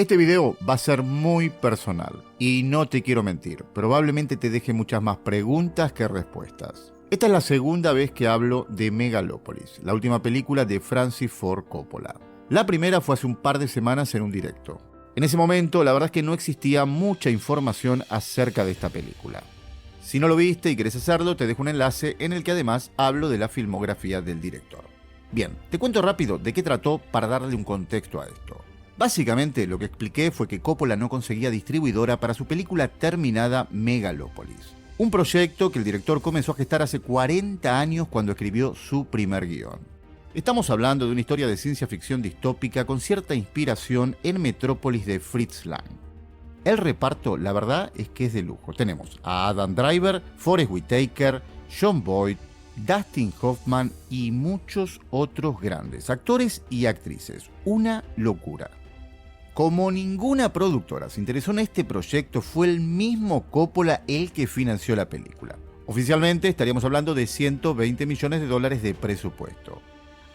Este video va a ser muy personal y no te quiero mentir, probablemente te deje muchas más preguntas que respuestas. Esta es la segunda vez que hablo de Megalopolis, la última película de Francis Ford Coppola. La primera fue hace un par de semanas en un directo. En ese momento, la verdad es que no existía mucha información acerca de esta película. Si no lo viste y querés hacerlo, te dejo un enlace en el que además hablo de la filmografía del director. Bien, te cuento rápido de qué trató para darle un contexto a esto. Básicamente, lo que expliqué fue que Coppola no conseguía distribuidora para su película terminada Megalopolis. Un proyecto que el director comenzó a gestar hace 40 años cuando escribió su primer guión. Estamos hablando de una historia de ciencia ficción distópica con cierta inspiración en Metrópolis de Fritz Lang. El reparto, la verdad, es que es de lujo. Tenemos a Adam Driver, Forest Whitaker, Jon Voight, Dustin Hoffman y muchos otros grandes actores y actrices. Una locura. Como ninguna productora se interesó en este proyecto, fue el mismo Coppola el que financió la película. Oficialmente estaríamos hablando de $120 millones de presupuesto.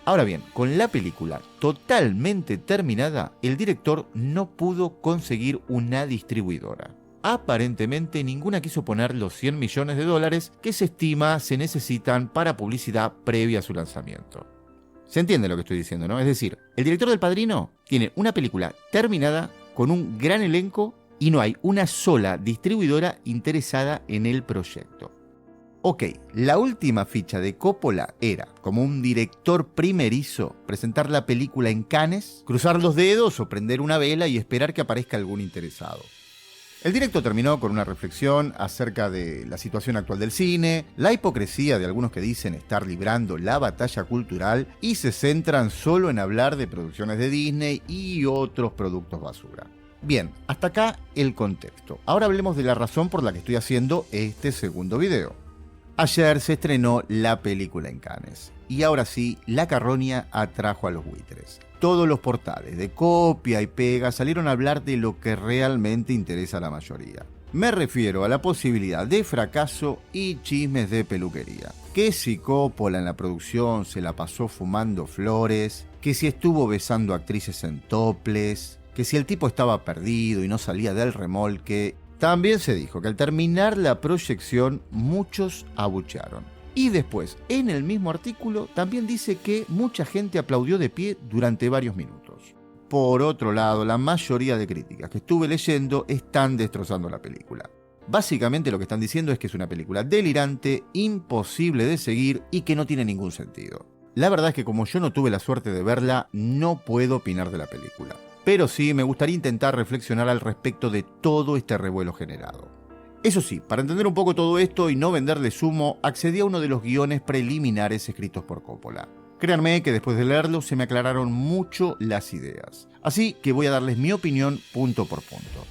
Ahora bien, con la película totalmente terminada, el director no pudo conseguir una distribuidora. Aparentemente ninguna quiso poner los $100 millones que se estima se necesitan para publicidad previa a su lanzamiento. Se entiende lo que estoy diciendo, ¿no? Es decir, el director del Padrino tiene una película terminada con un gran elenco y no hay una sola distribuidora interesada en el proyecto. Ok, la última ficha de Coppola era, como un director primerizo, presentar la película en Cannes, cruzar los dedos o prender una vela y esperar que aparezca algún interesado. El directo terminó con una reflexión acerca de la situación actual del cine, la hipocresía de algunos que dicen estar librando la batalla cultural y se centran solo en hablar de producciones de Disney y otros productos basura. Bien, hasta acá el contexto. Ahora hablemos de la razón por la que estoy haciendo este segundo video. Ayer se estrenó la película en Cannes y ahora sí, la carroña atrajo a los buitres. Todos los portales de copia y pega salieron a hablar de lo que realmente interesa a la mayoría. Me refiero a la posibilidad de fracaso y chismes de peluquería. Que si Coppola en la producción se la pasó fumando flores, que si estuvo besando actrices en toples, que si el tipo estaba perdido y no salía del remolque. También se dijo que al terminar la proyección muchos abuchearon. Y después, en el mismo artículo, también dice que mucha gente aplaudió de pie durante varios minutos. Por otro lado, la mayoría de críticas que estuve leyendo están destrozando la película. Básicamente lo que están diciendo es que es una película delirante, imposible de seguir y que no tiene ningún sentido. La verdad es que como yo no tuve la suerte de verla, no puedo opinar de la película. Pero sí, me gustaría intentar reflexionar al respecto de todo este revuelo generado. Eso sí, para entender un poco todo esto y no venderles humo, accedí a uno de los guiones preliminares escritos por Coppola. Créanme que después de leerlo se me aclararon mucho las ideas. Así que voy a darles mi opinión punto por punto.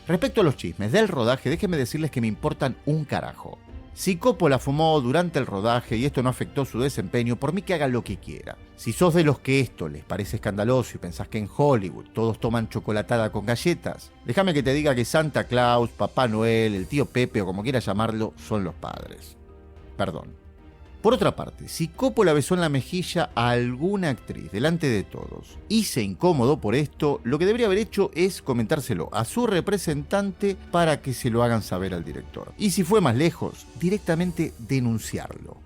Respecto a los chismes del rodaje, déjenme decirles que me importan un carajo. Si Coppola fumó durante el rodaje y esto no afectó su desempeño, por mí que haga lo que quiera. Si sos de los que esto les parece escandaloso y pensás que en Hollywood todos toman chocolatada con galletas, déjame que te diga que Santa Claus, Papá Noel, el tío Pepe o como quieras llamarlo, son los padres. Perdón. Por otra parte, si Coppola besó en la mejilla a alguna actriz delante de todos y se incomodó por esto, lo que debería haber hecho es comentárselo a su representante para que se lo hagan saber al director. Y si fue más lejos, directamente denunciarlo.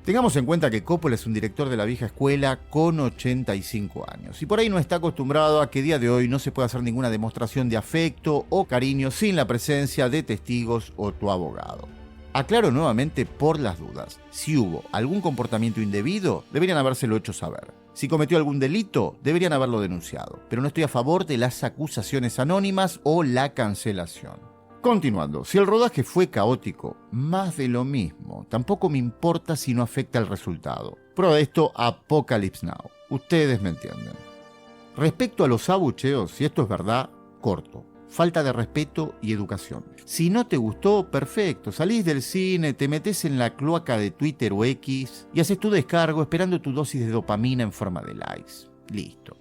Tengamos en cuenta que Coppola es un director de la vieja escuela con 85 años y por ahí no está acostumbrado a que día de hoy no se pueda hacer ninguna demostración de afecto o cariño sin la presencia de testigos o tu abogado. Aclaro nuevamente por las dudas, si hubo algún comportamiento indebido, deberían habérselo hecho saber. Si cometió algún delito, deberían haberlo denunciado, pero no estoy a favor de las acusaciones anónimas o la cancelación. Continuando, si el rodaje fue caótico, más de lo mismo, tampoco me importa si no afecta el resultado. Prueba de esto, Apocalypse Now. Ustedes me entienden. Respecto a los abucheos, si esto es verdad, corto. Falta de respeto y educación. Si no te gustó, perfecto, salís del cine, te metés en la cloaca de Twitter o X y haces tu descargo esperando tu dosis de dopamina en forma de likes. Listo.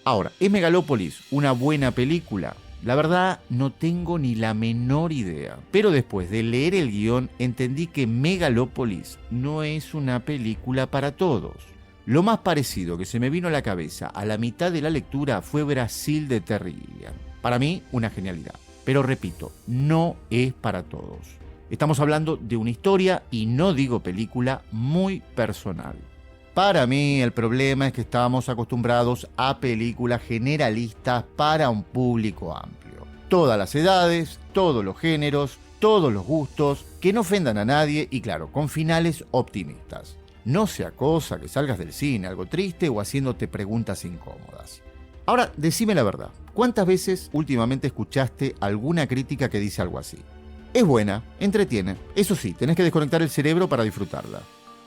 Ahora, ¿es Megalopolis una buena película? La verdad, no tengo ni la menor idea. Pero después de leer el guión, entendí que Megalopolis no es una película para todos. Lo más parecido que se me vino a la cabeza a la mitad de la lectura fue Brasil de Terry Gilliam. Para mí, una genialidad. Pero repito, no es para todos. Estamos hablando de una historia, y no digo película, muy personal. Para mí, el problema es que estamos acostumbrados a películas generalistas para un público amplio. Todas las edades, todos los géneros, todos los gustos, que no ofendan a nadie y claro, con finales optimistas. No sea cosa que salgas del cine algo triste o haciéndote preguntas incómodas. Ahora, decime la verdad, ¿cuántas veces últimamente escuchaste alguna crítica que dice algo así? Es buena, entretiene, eso sí, tenés que desconectar el cerebro para disfrutarla.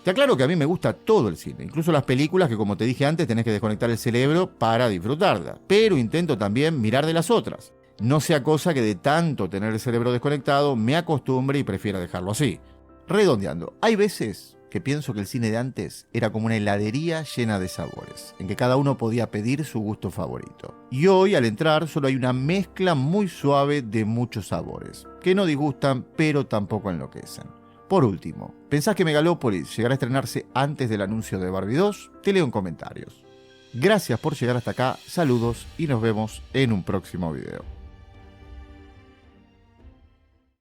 Te aclaro que a mí me gusta todo el cine, incluso las películas que, como te dije antes, tenés que desconectar el cerebro para disfrutarla, pero intento también mirar de las otras. No sea cosa que de tanto tener el cerebro desconectado me acostumbre y prefiera dejarlo así. Redondeando, hay veces que pienso que el cine de antes era como una heladería llena de sabores, en que cada uno podía pedir su gusto favorito. Y hoy, al entrar, solo hay una mezcla muy suave de muchos sabores, que no disgustan, pero tampoco enloquecen. Por último, ¿pensás que Megalopolis llegará a estrenarse antes del anuncio de Barbie 2? Te leo en comentarios. Gracias por llegar hasta acá, saludos y nos vemos en un próximo video.